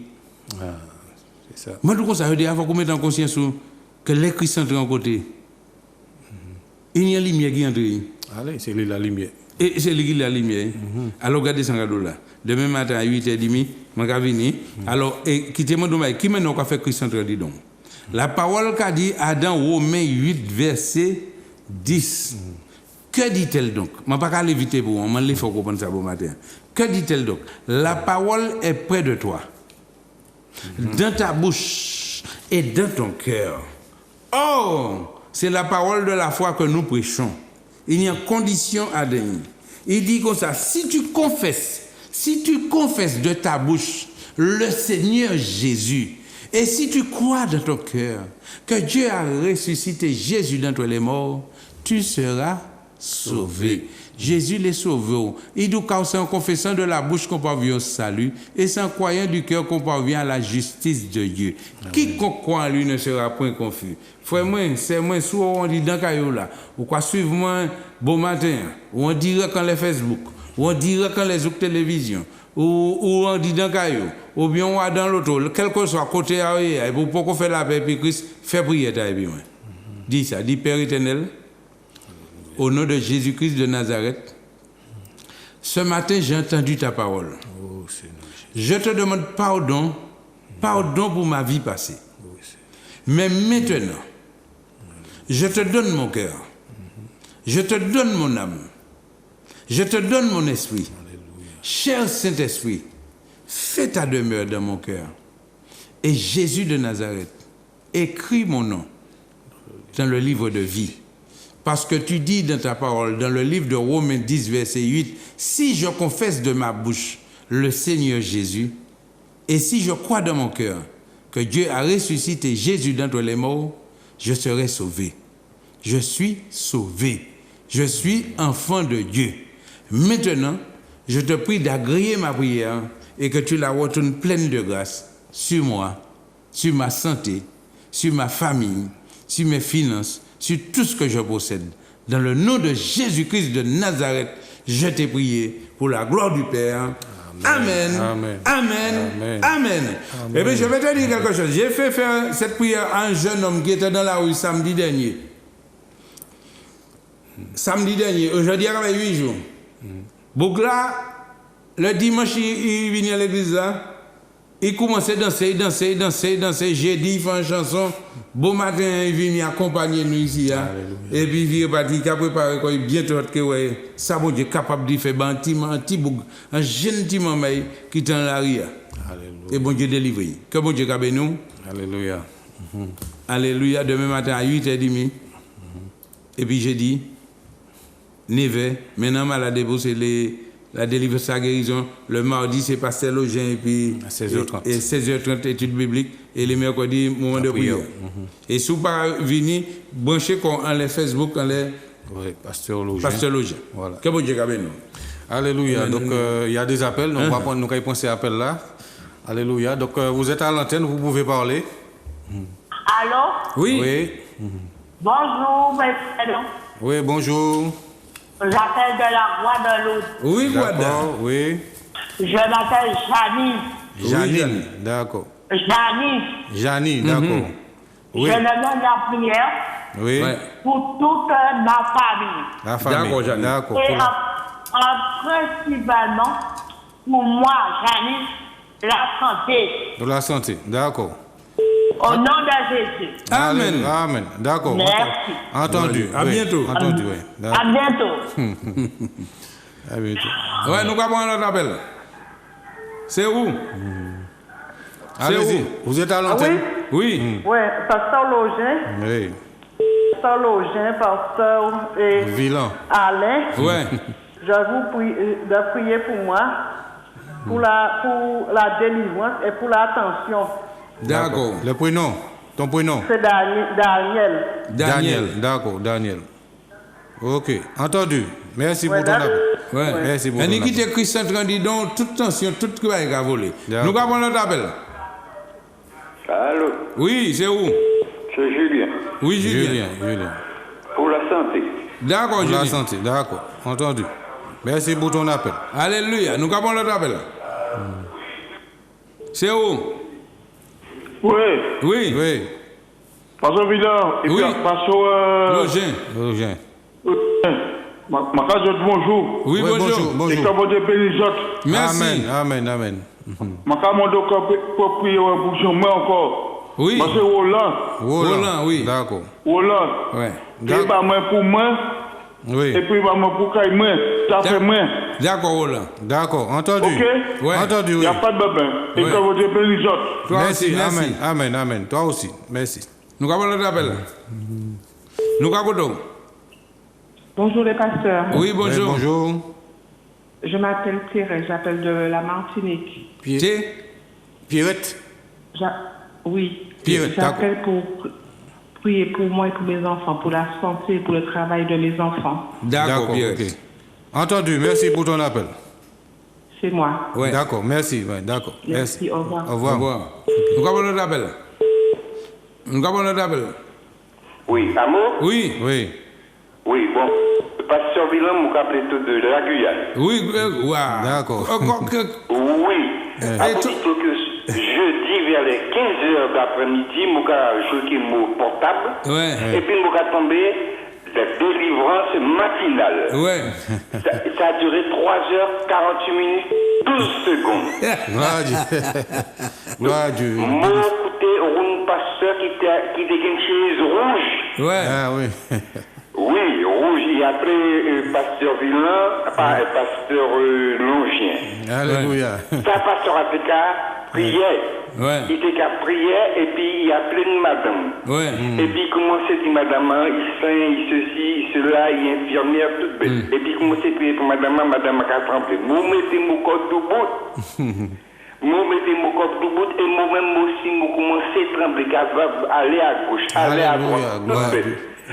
Moi, tout ça, il faut qu'on mette en conscience que les chrétiens sont en côté. Il y a une lumière qui entre. Allez, c'est lui la lumière. Et c'est lui qui la lumière. Alors, regardez ça là. Demain matin à 8h30, je vais venir. Alors, quittez-moi de qui maintenant a fait chrétien dit donc. La parole qu'a dit Adam, Romains 8, verset 10. Que dit-elle donc? Je ne vais pas aller vite pour moi, je vais comprendre ça bon matin. Que dit-elle donc? La parole est près de toi. Dans ta bouche et dans ton cœur. Oh, c'est la parole de la foi que nous prêchons. Il y a condition à donner. Il dit comme ça, si tu confesses de ta bouche le Seigneur Jésus, et si tu crois dans ton cœur que Dieu a ressuscité Jésus d'entre les morts, tu seras sauvé. Jésus les sauvé. Il dit que c'est en confessant de la bouche qu'on parvient au salut et c'est en croyant du cœur qu'on parvient à la justice de Dieu. Quiconque croit en lui ne sera point confus. Frère, moi, c'est moi, soit on dit dans caillou là, ou quoi suivre moi bon matin, ou on dirait quand les Facebook, ou on dirait quand les autres télévisions, ou on dit dans caillou, ou bien on va dans l'auto, quel que soit côté à eux, pour qu'on fait la paix, puis Christ fait prière et bien. Dis ça, dis Père éternel. Au nom de Jésus-Christ de Nazareth, ce matin, j'ai entendu ta parole. Je te demande pardon pour ma vie passée. Mais maintenant, je te donne mon cœur. Je te donne mon âme. Je te donne mon esprit. Cher Saint-Esprit, fais ta demeure dans mon cœur. Et Jésus de Nazareth, écris mon nom dans le livre de vie. Parce que tu dis dans ta parole, dans le livre de Romains 10, verset 8, si je confesse de ma bouche le Seigneur Jésus, et si je crois dans mon cœur que Dieu a ressuscité Jésus d'entre les morts, je serai sauvé. Je suis sauvé. Je suis enfant de Dieu. Maintenant, je te prie d'agréer ma prière et que tu la retournes pleine de grâce sur moi, sur ma santé, sur ma famille, sur mes finances, sur tout ce que je possède. Dans le nom de Jésus-Christ de Nazareth, je t'ai prié pour la gloire du Père. Amen. Amen. Amen. Amen. Amen. Eh bien, je vais te dire quelque chose. J'ai fait faire cette prière à un jeune homme qui était dans la rue samedi dernier. Samedi dernier, aujourd'hui, il y a 8 jours. Donc là, le dimanche, il vient à l'église là. Il commence à danser. J'ai dit, il fait une chanson. Bon matin, il vient accompagner nous ici. Hein. Et puis, il est parti, il a préparé quoi, bientôt que ouais, ça, bon Dieu, capable de faire un petit boug, un jeune petit maman qui est dans la rue. Et bon Dieu délivre. Que bon Dieu cabe nous. Alléluia. Alléluia. Demain matin à 8h30. Et puis, j'ai dit, 9h. Maintenant, malade, c'est la délivrance à guérison. Le mardi, c'est Pasteur Login et puis à 16h30. Et 16h30, études bibliques. Et le mercredi, moment de prière. Et si vous pas venir, branchez en les Facebook, en les. Oui, Pasteur Login. Pasteur Login. Voilà. Que bon Dieu cabe nous. Alléluia. Donc, il y a des appels. Donc, on va prendre, nous allons ces appels là. Alléluia. Donc, vous êtes à l'antenne, vous pouvez parler. Allô? Oui. Oui. Bonjour, monsieur. Oui, bonjour. J'appelle de la Voix de l'Aude. Oui, Guada. D'accord, oui. Je m'appelle Janie. Janine, d'accord. Janie. D'accord. Oui. Je demande la prière Oui. Ouais. pour toute ma famille. La famille. D'accord, Janine. D'accord. Et principalement, pour moi, Janie, la santé. Pour la santé, d'accord. Au nom de Jésus. Amen. Amen. D'accord. Merci. Entendu. À oui. bientôt. Entendu, oui. À D'accord. bientôt. À bientôt. Ouais, nous avons un autre appel. C'est où? Allez-y. Vous êtes à l'antenne? Oui. Oui, pasteur Login, Oui. pasteur Vilan. Alain, Ouais. je vous prie de prier pour moi, pour la délivrance et pour l'attention. D'accord. Le prénom? Ton prénom? C'est Daniel. Daniel. D'accord, Daniel. Ok, entendu. Merci pour Ouais, ton appel. Ouais. Merci beaucoup. Et qui Christian dit donc toute tension, toute qui va voler. D'accord. Nous avons notre appel. Allô, Oui, c'est où? c'est Julien. Oui, Julien. Julien. Pour la santé. D'accord, Pour la Julien. santé, d'accord. Entendu. Merci pour ton appel. Alléluia. Nous avons notre appel. C'est où? Oui, Oui. Oui. Pasteur Villa, et Oui. puis Pasteur Login. Roger. ma case de bonjour. Oui, Oui, bonjour. Et bonjour. que vous bénisse autres. Merci. Amen. Ma case pour prier pour moi encore. Oui. Parce que Roland, Roland, oui. D'accord. Roland, Ouais. et pas moi pour moi, Oui. et puis pas moi pour Caille moi, ça fait moi. D'accord, Roland. D'accord, entendu. Ok? Ouais. Entendu, Il oui. n'y a pas de problème. Et Ouais. que vous bénisse autres. Toi Merci, aussi, merci. amen. Toi aussi, merci. Nous avons notre appel. Nous avons. Bonjour les pasteurs. Oui, bonjour. Bonjour. Je m'appelle Thérèse, j'appelle de la Martinique. Pierrette. Oui. Pierrette, J'appelle pour prier pour moi et pour mes enfants, pour la santé et pour le travail de mes enfants. D'accord, Pierre. ok. Entendu, merci pour ton appel. C'est moi. Ouais. D'accord, merci. Ouais, d'accord, Merci, au revoir. Au Au revoir. revoir. Nous avons notre appel. Nous avons notre appel. Oui, amour? Oui. Oui. Oui, bon. Pasteur Villan m'a appelé tout de la Guyane. Oui, D'accord. Oui. Et À tout- tout que jeudi vers les 15h d'après-midi, m'a joué mon portable. Ouais. Et puis m'a tombé la délivrance matinale. Ouais. Ça a duré 3h48 minutes, 12 secondes. Gloire à Dieu. Gloire à Dieu. M'a écouté un pasteur qui était une chemise rouge. Ouais. Ah oui. Oui, rouge. Et après, pasteur Villain, pasteur Longien. Alléluia. Ça, pasteur Africa priait. Ouais. Il était qu'à prier et puis il appelait une madame. Ouais. Et puis il commençait à dire madame, il saint, il ceci, il cela, il est infirmière, toute belle. Et puis il commençait à prier pour madame a tremblé. Moi, mettez mon corps tout bout. Moi, mettez mon corps tout bout et moi-même aussi, moi commençais à trembler, qu'à aller à gauche, aller à droite.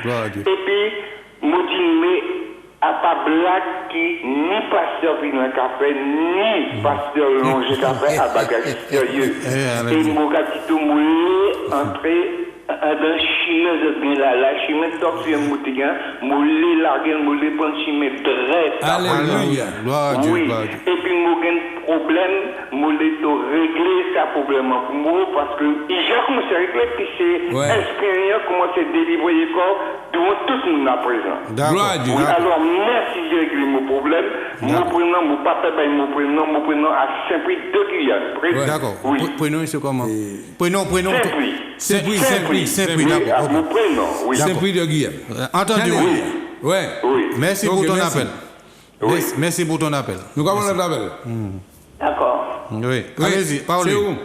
Gloire à Dieu. Et puis, moi dis, mais à pas blague qui ni pasteur Villain qu'a fait, ni pasteur Longer qu'a fait à bagage sérieux. Et moi, quand tout moulé, entrer dans chimé de la chimé tortue moutigin, moulé larguer, moulé prendre chimé très. Alléluia. Gloire à Dieu. Oui. Gloire à Dieu. Et puis, moi, j'ai un problème, moulé to régler ça problème pour moi, parce que j'ai commencé à régler, puis c'est inspiré, commencé à délivrer le corps devant tout le monde à présent. Gloire à Dieu. Oui, alors, merci de régler mon problème. Mon prénom, mon papa, mon prénom à Saint-Prix de Guyane. D'accord. Oui. Prénom, c'est comment? Prénom. Saint-Prix, d'accord. Mon prénom, oui. Saint-Prix de Guyane. Entendu, oui. Ouais. Oui. Merci pour ton appel. Merci pour ton appel. Nous avons notre appel. D'accord. Oui. Allez-y, parlez. C'est où?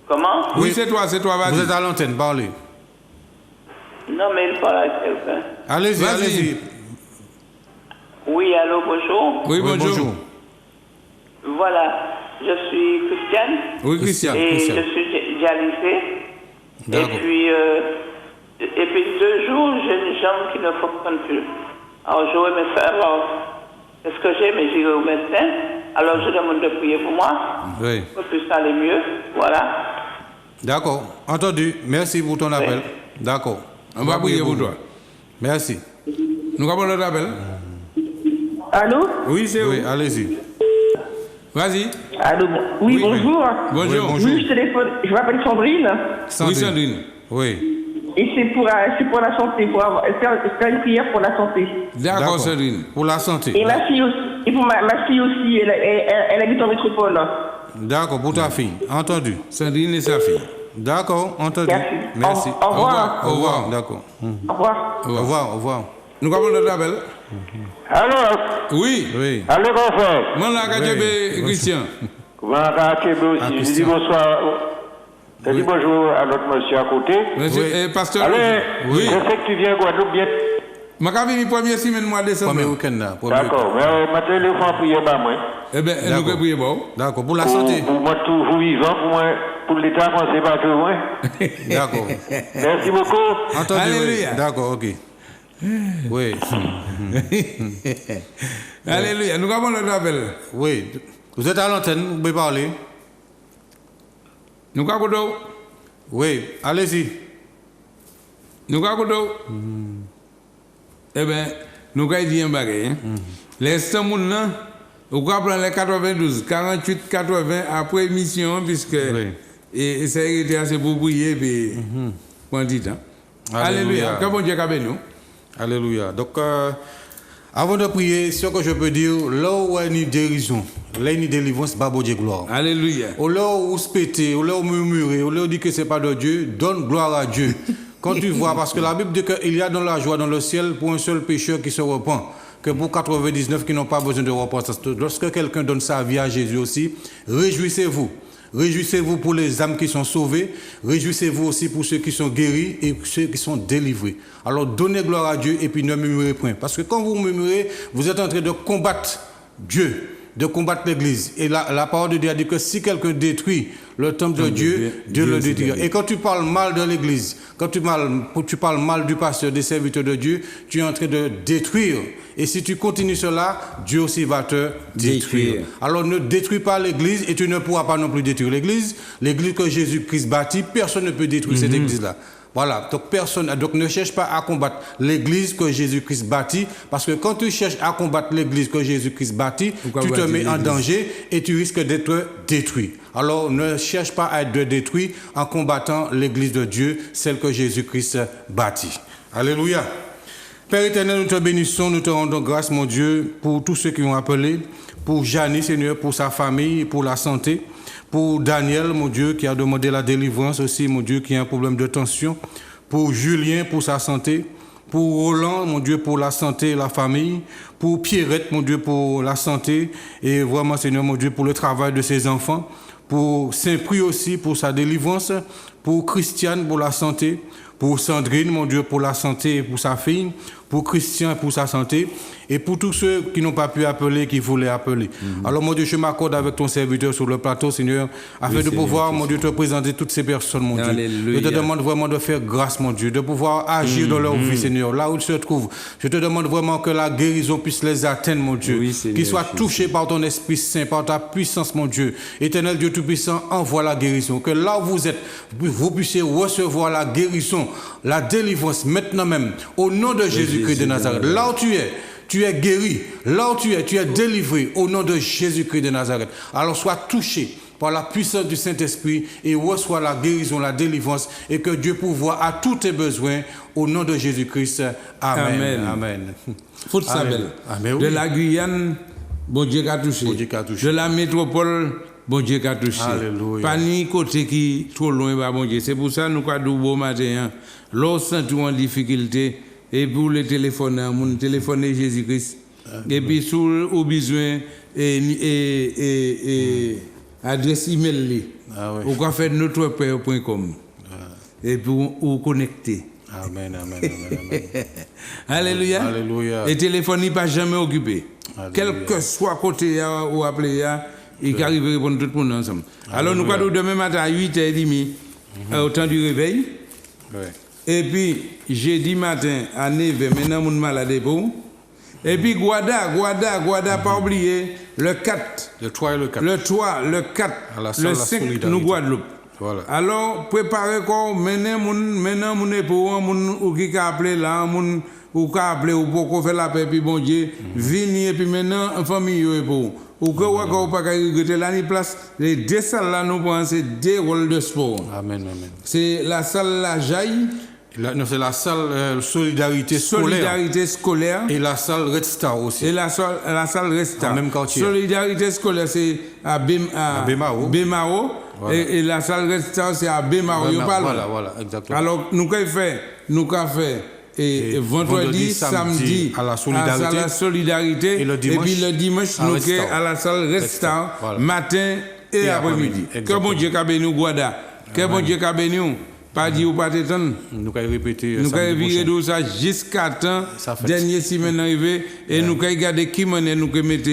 Comment? Oui, c'est toi, vas-y. Vous êtes à l'antenne, parlez. Non, mais il parle à quelqu'un. Allez-y, Vas-y. allez-y. Oui, allô, bonjour. Oui, bonjour. Voilà, je suis Christiane. Oui, Christian. Et Christian. je suis dialysée. D'accord. Et puis 2 jours, j'ai une jambe qui ne fonctionne plus. Alors, j'aurais aimé savoir ce que j'ai, mais j'irai au médecin. Alors, je demande de prier pour moi. Oui. Pour que ça aille mieux. Voilà. D'accord. Entendu. Merci pour ton appel. D'accord. On va prier pour toi. Merci. Nous avons notre appel. Allô? Oui, c'est où? Oui, allez-y. Vas-y. Allô? Oui, bonjour. Bonjour. bonjour. Oui, je téléphone. Je m'appelle Sandrine. Oui, Sandrine. Oui. Et c'est pour la santé, pour faire une prière pour la santé. D'accord, Sandrine. Pour la santé. Et ma fille aussi, et pour ma fille aussi, elle habite en métropole. D'accord, pour ta fille. Entendu. Sandrine et sa fille. D'accord, entendu. Merci. Merci. Au revoir. Au revoir. D'accord. Au revoir. Au revoir, au revoir. Nous avons notre appel. Alors, Oui. Oui. allez, mon frère. Moi, là, Oui. Christian. Comment aussi? Je dis bonsoir. Je dis bonjour à notre monsieur à côté. Monsieur, Oui. pasteur. Allez, Oui. je sais que tu viens à Guadeloupe bien. Je vais venir première semaine mois de décembre. Premier week-end là. D'accord, mais ma téléphone prier par moi. Eh bien, nous allons prier bon. D'accord, pour la santé. Pour moi, toujours vivant, pour moi, pour l'État français, pas que moi. D'accord. Merci beaucoup. Entendu. Alléluia. Oui. D'accord, ok. Oui. Alléluia. Nous avons notre appel. Oui. Vous êtes à l'antenne, vous pouvez parler. Nous avons Oui, allez-y. Nous avons Eh bien, nous avons dit un bagage. Les 100 moun là, vous prendre les 92, 48, 80 après émission, puisque et ça a été assez pour prier, puis prendre du temps. Alléluia. Que bon Dieu a béni nous. Alléluia. Donc, avant de prier, ce que je peux dire, là où il y a une guérison, là où il y a une délivrance, c'est Dieu gloire. Alléluia. Au là où se péter, au là où murmurer, au là où dit que ce n'est pas de Dieu, donne gloire à Dieu. Quand tu vois, parce que la Bible dit qu'il y a dans la joie dans le ciel pour un seul pécheur qui se repent, que pour 99 qui n'ont pas besoin de repentance. Lorsque quelqu'un donne sa vie à Jésus aussi, réjouissez-vous. Réjouissez-vous pour les âmes qui sont sauvées. Réjouissez-vous aussi pour ceux qui sont guéris et ceux qui sont délivrés. Alors donnez gloire à Dieu et puis ne murmurez point. Parce que quand vous murmurez, vous êtes en train de combattre Dieu, de combattre l'Église. Et la parole de Dieu a dit que si quelqu'un détruit le temple de Dieu, Dieu le détruira. Et quand tu parles mal de l'Église, quand tu parles mal du pasteur, des serviteurs de Dieu, tu es en train de détruire. Et si tu continues cela, Dieu aussi va te détruire. Alors ne détruis pas l'Église et tu ne pourras pas non plus détruire l'Église. L'Église que Jésus-Christ bâtit, personne ne peut détruire cette Église-là. Voilà, donc ne cherche pas à combattre l'église que Jésus-Christ bâtit, parce que quand tu cherches à combattre l'église que Jésus-Christ bâtit, tu te mets en danger et tu risques d'être détruit. Alors ne cherche pas à être détruit en combattant l'église de Dieu, celle que Jésus-Christ bâtit. Alléluia. Père éternel, nous te bénissons, nous te rendons grâce, mon Dieu, pour tous ceux qui ont appelé, pour Janie, Seigneur, pour sa famille, pour la santé, Pour Daniel, mon Dieu, qui a demandé la délivrance aussi, mon Dieu, qui a un problème de tension. Pour Julien, pour sa santé. Pour Roland, mon Dieu, pour la santé et la famille. Pour Pierrette, mon Dieu, pour la santé. Et vraiment, Seigneur, mon Dieu, pour le travail de ses enfants. Pour Saint-Prix aussi, pour sa délivrance. Pour Christiane, pour la santé. Pour Sandrine, mon Dieu, pour la santé et pour sa fille. Pour Christian, pour sa santé. Et pour tous ceux qui n'ont pas pu appeler, qui voulaient appeler. Alors, mon Dieu, je m'accorde avec ton serviteur sur le plateau, Seigneur, afin de pouvoir, mon Dieu, te présenter toutes ces personnes, mon Dieu. Alléluia. Je te demande vraiment de faire grâce, mon Dieu, de pouvoir agir dans leur vie, Seigneur, là où ils se trouvent. Je te demande vraiment que la guérison puisse les atteindre, mon Dieu. Oui, Seigneur, qu'ils soient touchés par ton Esprit Saint, par ta puissance, mon Dieu. Éternel Dieu Tout-Puissant, envoie la guérison. Que là où vous êtes, vous puissiez recevoir la guérison, la délivrance, maintenant même, au nom de Jésus-Christ de Nazareth. Là où tu es guéri. Là où tu es délivré au nom de Jésus-Christ de Nazareth. Alors sois touché par la puissance du Saint-Esprit et reçois la guérison, la délivrance et que Dieu pourvoie à tous tes besoins au nom de Jésus-Christ. Amen. Amen. Amen. Faut de Sabel. Amen. De la Guyane, bon Dieu a touché. De la métropole, bon Dieu a touché. Alléluia. Pas ni côté qui trop loin, bah, bon Dieu. C'est pour ça que nous avons beau matin. Lorsque nous sommes en difficulté, et pour le téléphone, mon téléphone est Jésus-Christ. Et puis, si vous avez besoin adresse email, vous pouvez faire notrePère.com. Et puis, vous connecter. Amen, amen, amen, amen. Alléluia. Alléluia. Et téléphone n'est pas jamais occupé. Alléluia. Quel que soit côté ou appelé, il arrive à répondre tout le monde ensemble. Alors, nous allons demain matin à 8h30, au temps du réveil. Ouais. Et puis, jeudi matin à 9h, maintenant, mon malade pour. Et puis, Guada, pas oublier, le 4. Le 3 et le 4. Le 3, le 4, le 5, nous Guadeloupe. Voilà. Alors, préparez quoi, maintenant, mon époux, ou qui a appelé là, ou qui a appelé, ou pour faire la paix, puis bon Dieu, venez, et puis maintenant, en famille, époux. Ou que vous pas regretter l'année place, les deux salles là, nous prenons ces deux rôles de sport. Amen, amen. C'est la salle La Jaille. Non, c'est la salle Solidarité scolaire. Et la salle Red Star aussi. Et la salle Red Star. En même quartier. Solidarité scolaire, c'est à Bémao. Voilà. Et la salle Red Star, c'est à Bémao. Voilà, exactement. Alors, nous avons fait et vendredi, samedi à la Solidarité. Et puis le dimanche, nous sommes à la salle Red Star, matin et après-midi. Que bon Dieu qu'a béni nous, Guada. Que bon Dieu qu'a béni nous. Pas dit ou pas t'étonner. Nous allons répéter. Nous allons virer ça jusqu'à temps. Dernier semaine arrivé. Et nous allons regarder qui nous allons mettre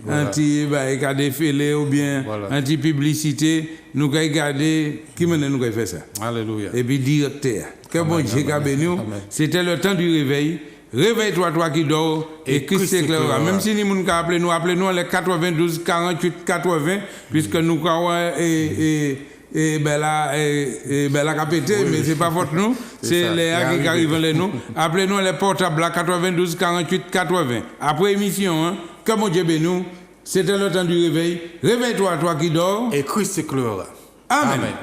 anti-félé ou bien anti-publicité. Nous allons regarder qui nous allons faire ça. Alléluia. Et puis directeur. Que bon Dieu qu'a béni nous. C'était le temps du réveil. Réveille-toi, toi qui dors, et Christ éclairera. Même si nous avons appelez-nous les 92 48 80, puisque nous avons Bella Capété, mais c'est pas votre nom, c'est les qui arrivent les noms. Appelez-nous les portables à 92 48 80. Après émission, que mon Dieu bénisse nous, c'était le temps du réveil. Réveille-toi, toi qui dors, et Christ éclairera. Amen.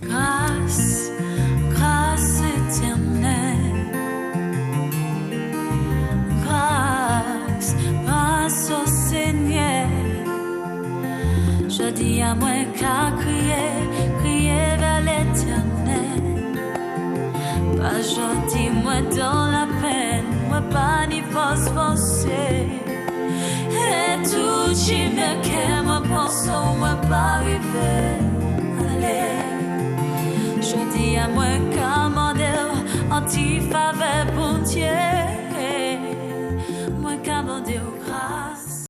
Grâce éternelle, grâce au Seigneur. Je dis à moi qu'à crier vers l'Éternel. Pas gentil, moi dans la peine, moi pas ni forcer. Et tout qui me qu'aime, moi pense, moi pas arriver. Allez, je dis à moi qu'à m'en anti-faveur pour Dieu.